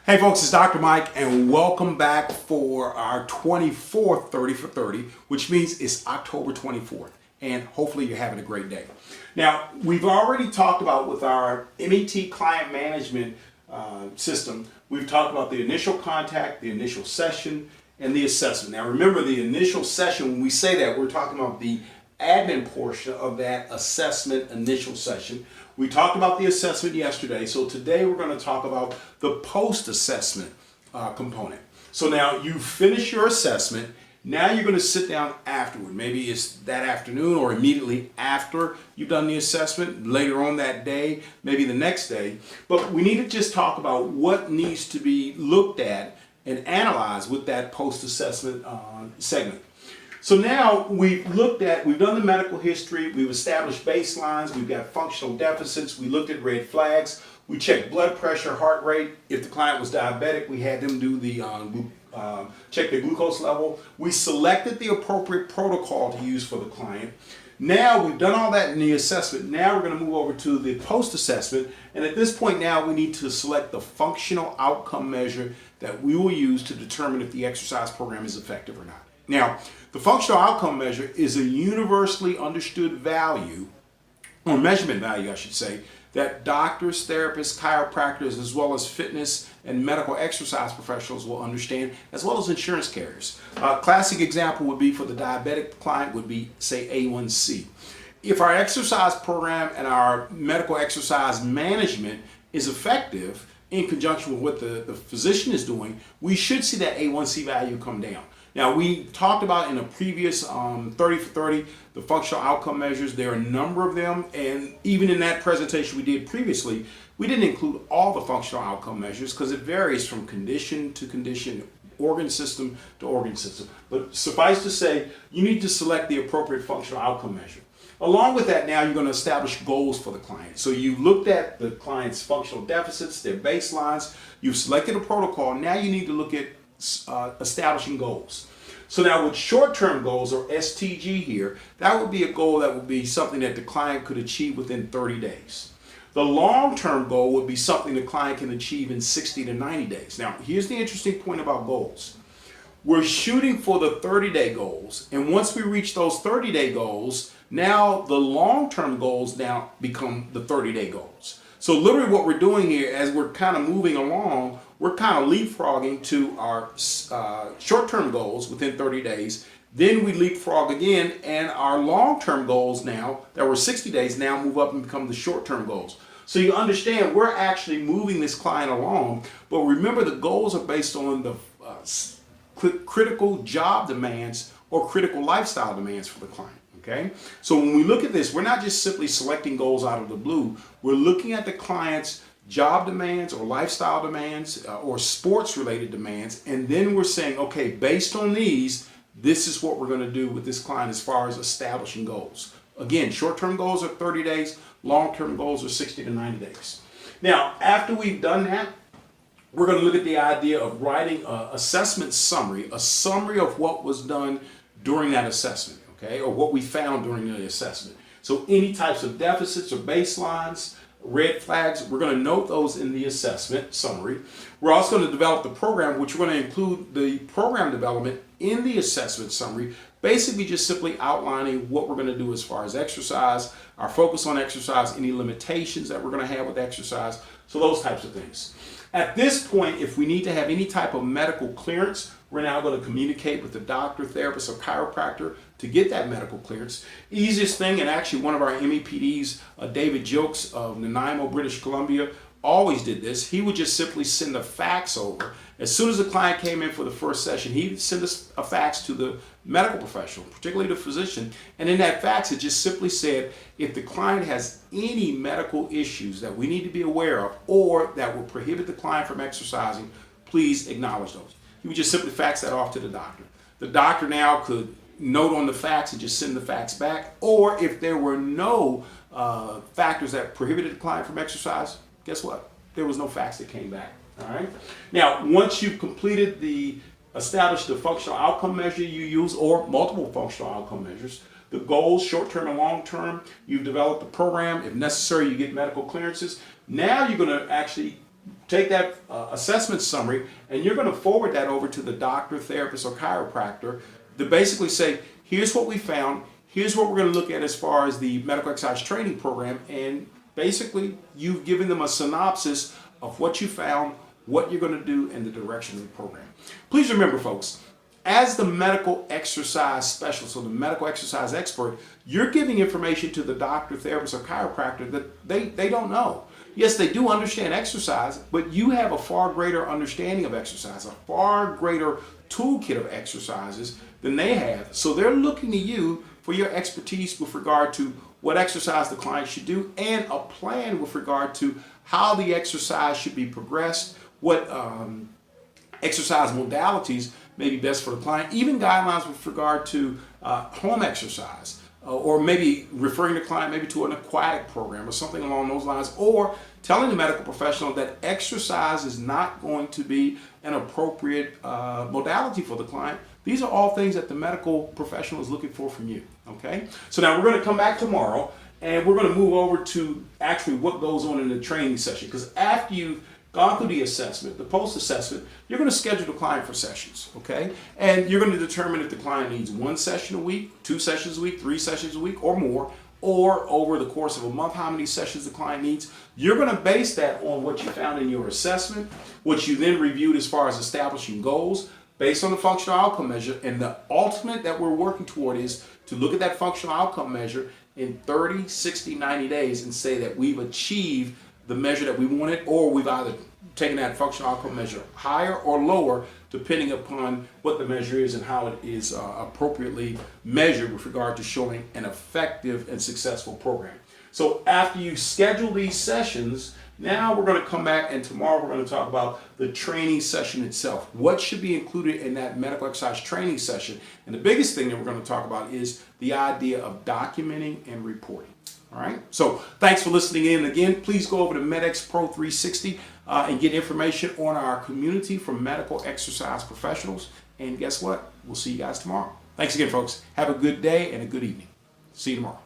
Hey folks, it's Dr. Mike and welcome back for our 24th 30 for 30, which means it's October 24th, and hopefully you're having a great day. Now, we've already talked about with our MET client management system, we've talked about the initial contact, the initial session, and the assessment. Now remember, the initial session, when we say that, we're talking about the admin portion of that assessment initial session. We talked about the assessment yesterday, so today we're going to talk about the post-assessment component. So now you finish your assessment, now you're going to sit down afterward. Maybe it's that afternoon or immediately after you've done the assessment, later on that day, maybe the next day. But we need to just talk about what needs to be looked at and analyzed with that post-assessment segment. So now we've done the medical history, we've established baselines, we've got functional deficits, we looked at red flags, we checked blood pressure, heart rate. If the client was diabetic, we had them do the check their glucose level. We selected the appropriate protocol to use for the client. Now we've done all that in the assessment. Now we're going to move over to the post-assessment, and at this point now we need to select the functional outcome measure that we will use to determine if the exercise program is effective or not. Now, the functional outcome measure is a universally understood value, or measurement value, I should say, that doctors, therapists, chiropractors, as well as fitness and medical exercise professionals will understand, as well as insurance carriers. A classic example would be for the diabetic client would be, say, A1C. If our exercise program and our medical exercise management is effective in conjunction with what the physician is doing, we should see that A1C value come down. Now, we talked about in a previous 30 for 30, the functional outcome measures. There are a number of them, and even in that presentation we did previously, we didn't include all the functional outcome measures because it varies from condition to condition, organ system to organ system. But suffice to say, you need to select the appropriate functional outcome measure. Along with that, now you're going to establish goals for the client. So you looked at the client's functional deficits, their baselines, you've selected a protocol, now you need to look at establishing goals. So now with short-term goals, or STG here, that would be a goal that would be something that the client could achieve within 30 days. The long-term goal would be something the client can achieve in 60 to 90 days. Now, here's the interesting point about goals. We're shooting for the 30-day goals, and once we reach those 30-day goals, now the long-term goals now become the 30-day goals. So literally what we're doing here, as we're kind of moving along, we're kind of leapfrogging to our short-term goals within 30 days. Then we leapfrog again, and our long-term goals now, that were 60 days, now move up and become the short-term goals. So you understand we're actually moving this client along, but remember the goals are based on the critical job demands or critical lifestyle demands for the client. Okay? So when we look at this, we're not just simply selecting goals out of the blue. We're looking at the client's job demands or lifestyle demands or sports related demands, and then we're saying, okay, based on these, this is what we're going to do with this client as far as establishing goals. Again, short-term goals are 30 days, long-term goals are 60 to 90 days. Now, after we've done that, we're going to look at the idea of writing an assessment summary, a summary of what was done during that assessment, okay, or what we found during the assessment. So any types of deficits or baselines, red flags, we're going to note those in the assessment summary. We're also going to develop the program, which we're going to include the program development in the assessment summary, basically just simply outlining what we're going to do as far as exercise, our focus on exercise, any limitations that we're going to have with exercise, so those types of things. At this point, if we need to have any type of medical clearance, we're now going to communicate with the doctor, therapist, or chiropractor to get that medical clearance. Easiest thing, and actually one of our MEPDs, David Jokes of Nanaimo, British Columbia, always did this. He would just simply send a fax over. As soon as the client came in for the first session, he'd send us a fax to the medical professional, particularly the physician, and in that fax it just simply said, if the client has any medical issues that we need to be aware of or that will prohibit the client from exercising, please acknowledge those. He would just simply fax that off to the doctor. The doctor now could note on the fax and just send the fax back, or if there were no factors that prohibited the client from exercise, guess what? There was no fax that came back. All right. Now, once you've completed established the functional outcome measure you use, or multiple functional outcome measures, the goals, short-term and long-term, you've developed the program. If necessary, you get medical clearances. Now you're going to actually take that assessment summary and you're going to forward that over to the doctor, therapist, or chiropractor to basically say, here's what we found, here's what we're going to look at as far as the medical exercise training program, and basically you've given them a synopsis of what you found, what you're going to do, and the direction of the program. Please remember, folks, as the medical exercise specialist or the medical exercise expert, you're giving information to the doctor, therapist, or chiropractor that they don't know. Yes, they do understand exercise, but you have a far greater understanding of exercise, a far greater toolkit of exercises than they have. So they're looking to you for your expertise with regard to what exercise the client should do and a plan with regard to how the exercise should be progressed, what exercise modalities may be best for the client, even guidelines with regard to home exercise, or maybe referring the client maybe to an aquatic program or something along those lines, or telling the medical professional that exercise is not going to be an appropriate modality for the client. These are all things that the medical professional is looking for from you, okay? So now we're going to come back tomorrow and we're going to move over to actually what goes on in the training session, because after you've gone through the assessment, the post-assessment, you're going to schedule the client for sessions, okay? And you're going to determine if the client needs 1 session a week, 2 sessions a week, 3 sessions a week, or more, or over the course of a month, how many sessions the client needs. You're going to base that on what you found in your assessment, what you then reviewed as far as establishing goals based on the functional outcome measure, and the ultimate that we're working toward is to look at that functional outcome measure in 30, 60, 90 days and say that we've achieved the measure that we wanted, or we've either taken that functional outcome measure higher or lower, depending upon what the measure is and how it is appropriately measured with regard to showing an effective and successful program. So after you schedule these sessions, now we're going to come back and tomorrow we're going to talk about the training session itself. What should be included in that medical exercise training session? And the biggest thing that we're going to talk about is the idea of documenting and reporting. All right. So thanks for listening in. Again, please go over to MedX Pro 360 and get information on our community for medical exercise professionals. And guess what? We'll see you guys tomorrow. Thanks again, folks. Have a good day and a good evening. See you tomorrow.